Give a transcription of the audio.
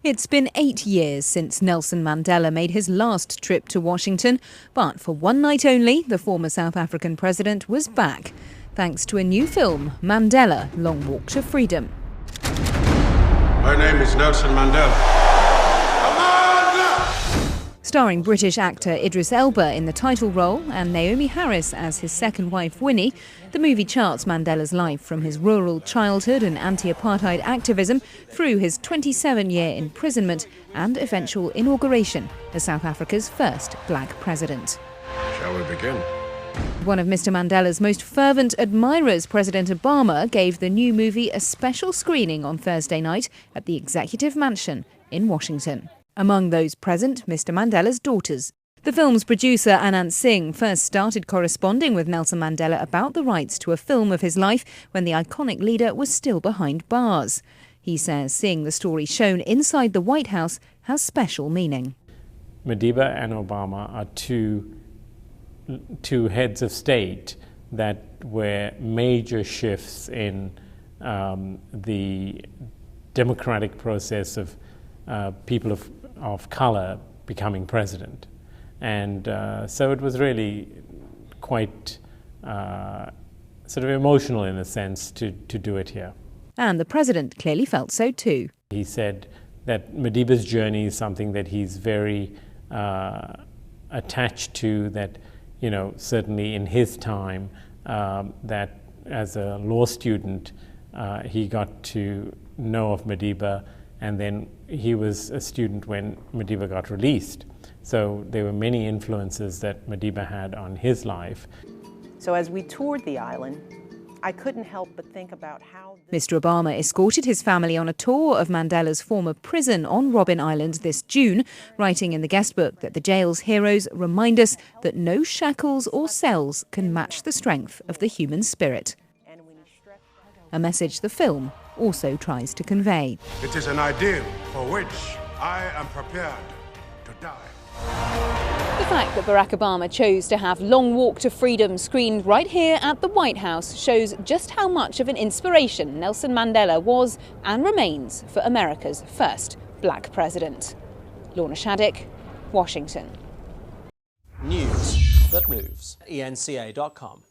It's been 8 years since Nelson Mandela made his last trip to Washington, but for one night only, the former South African president was back, thanks to a new film, Mandela: Long Walk to Freedom. My name is Nelson Mandela. Starring British actor Idris Elba in the title role and Naomi Harris as his second wife Winnie, the movie charts Mandela's life from his rural childhood and anti-apartheid activism through his 27-year imprisonment and eventual inauguration as South Africa's first black president. Shall we begin? One of Mr. Mandela's most fervent admirers, President Obama, gave the new movie a special screening on Thursday night at the Executive Mansion in Washington. Among those present, Mr. Mandela's daughters. The film's producer, Anand Singh, first started corresponding with Nelson Mandela about the rights to a film of his life when the iconic leader was still behind bars. He says seeing the story shown inside the White House has special meaning. Madiba and Obama are two heads of state that were major shifts in the democratic process of people of colour becoming president. And so it was really quite sort of emotional in a sense to do it here. And the president clearly felt so too. He said that Madiba's journey is something that he's very attached to, that, you know, certainly in his time, that as a law student, he got to know of Madiba, and then he was a student when Madiba got released. So there were many influences that Madiba had on his life. So as we toured the island, I couldn't help but think about how... Mr. Obama escorted his family on a tour of Mandela's former prison on Robben Island this June, writing in the guestbook that the jail's heroes remind us that no shackles or cells can match the strength of the human spirit. A message the film also tries to convey. It is an ideal for which I am prepared to die. The fact that Barack Obama chose to have Long Walk to Freedom screened right here at the White House shows just how much of an inspiration Nelson Mandela was and remains for America's first black president. Lorna Shaddick, Washington. News that moves. eNCA.com.